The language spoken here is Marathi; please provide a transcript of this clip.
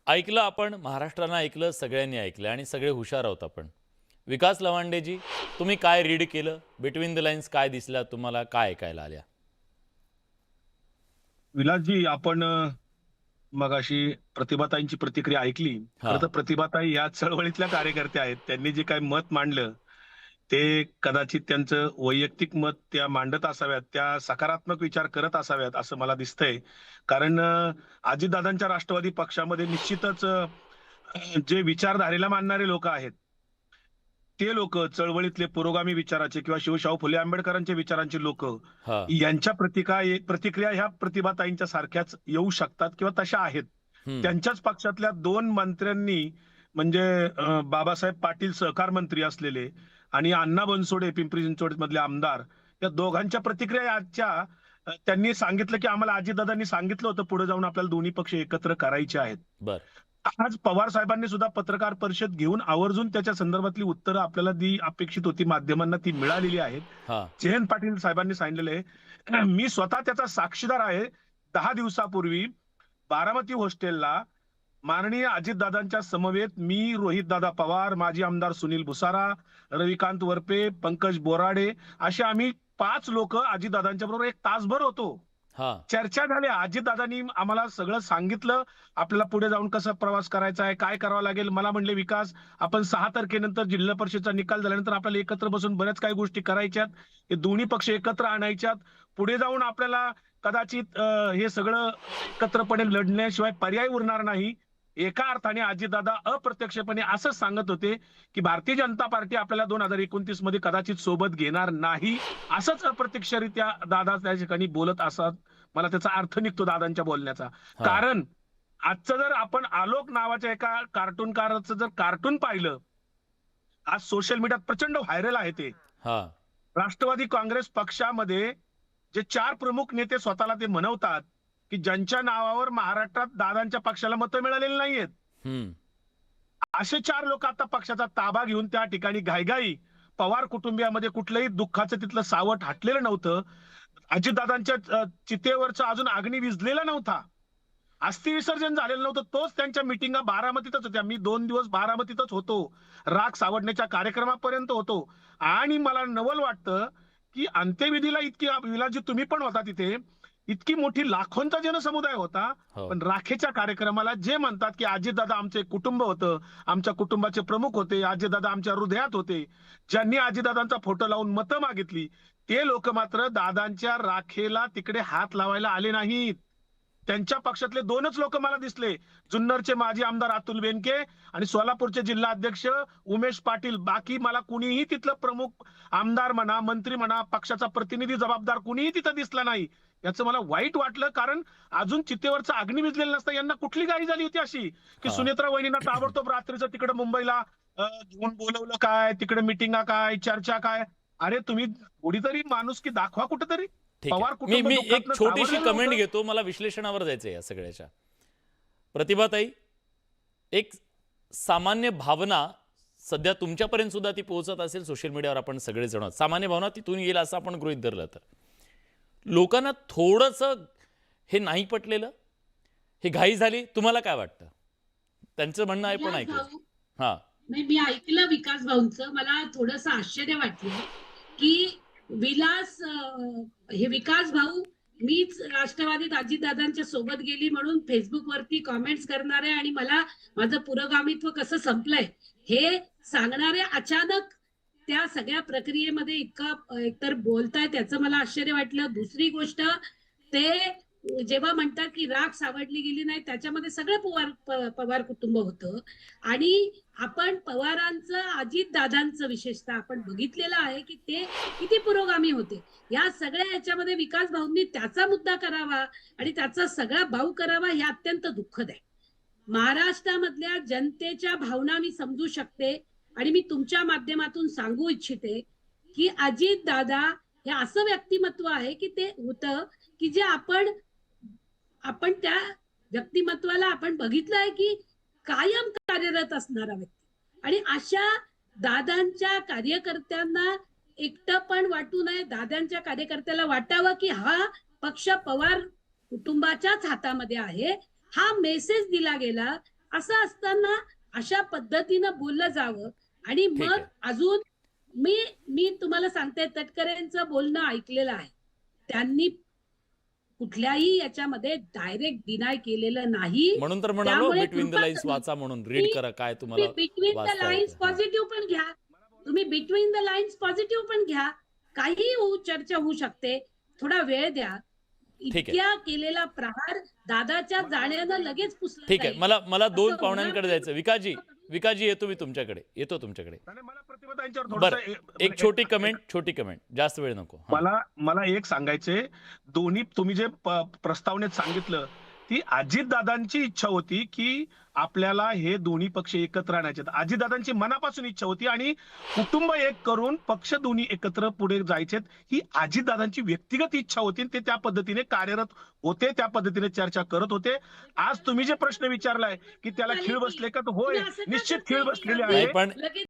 ऐकलं आपण, महाराष्ट्रानं ऐकलं, सगळ्यांनी ऐकलं आणि सगळे हुशार आहोत आपण. विकास लवांडेजी, तुम्ही काय रीड केलं? बिटवीन द लाईन्स काय दिसल्या तुम्हाला? काय ऐकायला आल्या? विलासजी, आपण मगाशी प्रतिभाताईंची प्रतिक्रिया ऐकली. खरं तर हां. प्रतिभाताई या चळवळीतल्या कार्यकर्त्या आहेत. त्यांनी जे काही मत मांडलं, ते कदाचित त्यांचं वैयक्तिक मत त्या मांडत असाव्यात. त्या सकारात्मक विचार करत असाव्यात, असं मला दिसतंय. कारण अजितदादांच्या राष्ट्रवादी पक्षामध्ये निश्चितच जे विचारधारेला मानणारे लोक आहेत, ते लोक चळवळीतले पुरोगामी विचाराचे किंवा शिवशाहू फुले आंबेडकरांच्या विचारांचे लोक हां. यांच्या प्रतिक्रिया ह्या प्रतिभाताईंच्या सारख्याच येऊ शकतात किंवा तशा आहेत. हं. त्यांच्याच पक्षातल्या दोन मंत्र्यांनी म्हणजे बाबासाहेब पाटील सहकार मंत्री असलेले आणि अण्णा बनसोडे पिंपरी चिंचवड मधले आमदार, या दोघांच्या प्रतिक्रिया आजच्या त्यांनी सांगितलं की आम्हाला अजितदादांनी सांगितलं होतं पुढे जाऊन आपल्याला दोन्ही पक्ष एकत्र करायचे आहेत. बरं. आज पवार साहेबांनी सुद्धा पत्रकार परिषद घेऊन आवर्जून त्याच्या संदर्भातली उत्तरं आपल्याला जी अपेक्षित होती माध्यमांना ती मिळालेली आहेत. हां. जयंत पाटील साहेबांनी सांगितलेलं आहे, मी स्वतः त्याचा साक्षीदार आहे. 10 दिवसापूर्वी बारामती हॉस्टेलला माननीय अजितदादांच्या समवेत मी, रोहितदादा पवार, माजी आमदार सुनील भुसारा, रविकांत वरपे, पंकज बोराडे असे आम्ही 5 लोक अजितदादांच्या बरोबर 1 तासभर होतो. हां. चर्चा झाल्या. अजितदादांनी आम्हाला सगळं सांगितलं. आपल्याला पुढे जाऊन कसा प्रवास करायचा आहे, काय करावं लागेल. मला म्हणले, "विकास, आपण 6 तारखेनंतर जिल्हा परिषदचा निकाल झाल्यानंतर आपल्याला एकत्र बसून बऱ्याच काही गोष्टी करायच्यात. हे दोन्ही पक्ष एकत्र आणायच्यात. पुढे जाऊन आपल्याला कदाचित हे सगळं एकत्रपणे लढण्याशिवाय पर्याय उरणार नाही." एका अर्थाने अजितदादा अप्रत्यक्षपणे असंच सांगत होते, की भारतीय जनता पार्टी आपल्याला 2029 मध्ये कदाचित सोबत घेणार नाही. असंच अप्रत्यक्षरित्या दादा त्या ठिकाणी बोलत असत. मला त्याचा अर्थ निघतो दादांच्या बोलण्याचा. हां. कारण आजचं जर आपण आलोक नावाच्या एका कार्टूनकाराचं जर कार्टून पाहिलं, आज सोशल मीडियात प्रचंड व्हायरल आहे ते. हां. राष्ट्रवादी काँग्रेस पक्षामध्ये जे 4 प्रमुख नेते स्वतःला ते म्हणवतात, की ज्यांच्या नावावर महाराष्ट्रात दादांच्या पक्षाला मतं मिळालेली नाहीयेत. हं. असे 4 लोक आता पक्षाचा ताबा घेऊन त्या ठिकाणी घाईघाई पवार कुटुंबियामध्ये कुठलंही दुःखाचं तिथलं सावट हटलेलं नव्हतं. अजितदादांच्या चितेवरचा अजून अग्नी विझलेला नव्हता. अस्थि विसर्जन झालेलं नव्हतं. तोच त्यांच्या मिटिंगा बारामतीतच होत्या. मी 2 दिवस बारामतीतच होतो. राग सावडण्याच्या कार्यक्रमापर्यंत होतो. आणि मला नवल वाटतं, की अंत्यविधीला इतकी विलासजी तुम्ही पण होता तिथे. इतकी मोठी लाखोंचा जनसमुदाय होता. हो. पण राखेच्या कार्यक्रमाला जे म्हणतात, की अजितदादा आमचे कुटुंब होतं, आमच्या कुटुंबाचे प्रमुख होते, अजितदादा आमच्या हृदयात होते. ज्यांनी अजितदादांचा फोटो लावून मतं मागितली, ते लोक मात्र दादांच्या राखेला तिकडे हात लावायला आले नाहीत. त्यांच्या पक्षातले 2च लोक मला दिसले. जुन्नरचे माजी आमदार अतुल बेनके आणि सोलापूरचे जिल्हा अध्यक्ष उमेश पाटील. बाकी मला कुणीही तिथलं प्रमुख आमदार म्हणा, मंत्री म्हणा, पक्षाचा प्रतिनिधी जबाबदार कुणीही तिथं दिसला नाही. याचं मला वाईट वाटलं, कारण अजून चितेवरचा अग्नी विझलेला नसता. यांना कुठली घाई झाली होती अशी, की हां. सुनेत्रा वहिनींना ताबडतोब रात्रीचं तिकडे मुंबईला घेऊन बोलवलं काय, तिकडे मिटिंगा काय, चर्चा काय. अरे तुम्ही थोडीतरी माणुसकी दाखवा कुठेतरी. ठीक आहे. पवार मी कुटुंब मी एक दुःखातनं छोटीशी सावरलेलं कमेंट होतं. घेतो. मला विश्लेषणावर जायचं आहे या सगळ्याच्या. प्रतिभाताई, एक सामान्य भावना सध्या तुमच्यापर्यंत सुद्धा ती पोहोचत असेल सोशल मीडियावर, आपण सगळेजण आहोत. सामान्य भावना तिथून येईल असं आपण गृहीत धरलं तर. लोकांना थोडंसं हे नाही पटलेलं, ही घाई झाली, तुम्हाला काय वाटतं? त्यांचं म्हणणं आहे पण विलास ऐकलं. भाऊ, हां. नाही, मी ऐकलं विकास भाऊंचं. मला थोडंसं आश्चर्य वाटलं, की हे विकास भाऊ, मीच राष्ट्रवादीत अजितदादांच्या सोबत गेली म्हणून फेसबुकवरती कमेंट्स करणारे आणि मला माझं पुरोगामित्व कसं संपलंय हे सांगणारे अचानक त्या सगळ्या प्रक्रियेमध्ये इतकं एकतर बोलताय, त्याचं मला आश्चर्य वाटलं. दुसरी गोष्ट, ते जेव्हा म्हणतात की राख सावडली गेली नाही, त्याच्यामध्ये सगळं पवार कुटुंब होतं. आणि आपण पवारांचं, अजितदादांचं विशेषतः आपण बघितलेलं आहे, की ते किती पुरोगामी होते. या सगळ्या ह्याच्यामध्ये विकास भाऊंनी त्याचा मुद्दा करावा आणि त्याचा सगळा बाऊ करावा, हे अत्यंत दुःखद आहे. महाराष्ट्रामधल्या जनतेच्या भावना मी समजू शकते आणि मी तुमच्या माध्यमातून सांगू इच्छिते, की अजितदादा हे असं व्यक्तिमत्व आहे, की ते होतं, की जे आपण आपण त्या व्यक्तिमत्वाला आपण बघितलं आहे, की कायम कार्यरत असणारा व्यक्ती. आणि अशा दादांच्या कार्यकर्त्यांना एकटं पण वाटू नये. दादांच्या कार्यकर्त्याला वाटावं, की हा पक्ष पवार कुटुंबाच्याच हातामध्ये आहे. हा मेसेज दिला गेला असं असताना अशा पद्धतीनं बोललं जावं आणि ठीक मग आहे. अजून मी तुम्हाला सांगते, तटकरेंचं बोलणं ऐकलेलं आहे. त्यांनी कुठल्याही याच्यामध्ये डायरेक्ट डिनाय केलेलं नाही. म्हणून तर म्हणालो त्यामुळे बिटवीन द कृपा लाईन्स करून वाचा, म्हणून रीड करा काय तुम्हाला बिटवीन द वाचता लाईन्स येतं. हां. पॉझिटिव्ह पण घ्या. तुम्ही बिटवीन द लाईन्स पॉझिटिव्ह पण घ्या. काही चर्चा होऊ शकते. थोडा वेळ द्या. आहे. इतक्या केलेला प्रहार दादाच्या जाण्यानं लगेच पुसला ठीक आहे. जाईल. मला 2 असं पाहुण्यांकडे होणार जायचं. विकाजी येतो मी तुमच्याकडे. आणि मला प्रतिभाताईंच्यावर बरं. थोडंसं एक छोटी कमेंट, जास्त वेळ नको. हां. मला एक सांगायचंय, दोन्ही तुम्ही जे प्रस्तावनेत सांगितलं, ती अजितदादांची इच्छा होती की आपल्याला हे दोन्ही पक्ष एकत्र आणायचे. अजितदादांची मनापासून इच्छा होती आणि कुटुंब एक करून पक्ष दोन्ही एकत्र पुढे जायचेत, ही अजितदादांची व्यक्तिगत इच्छा होती. ते त्या पद्धतीने कार्यरत होते, त्या पद्धतीने चर्चा करत होते. आज तुम्ही जे प्रश्न विचारलाय की त्याला खीळ बसले का, तर होय, तुम्ही असं का निश्चित करताय खीळ की बसलेली अगदी आहे. नाही पण लगेच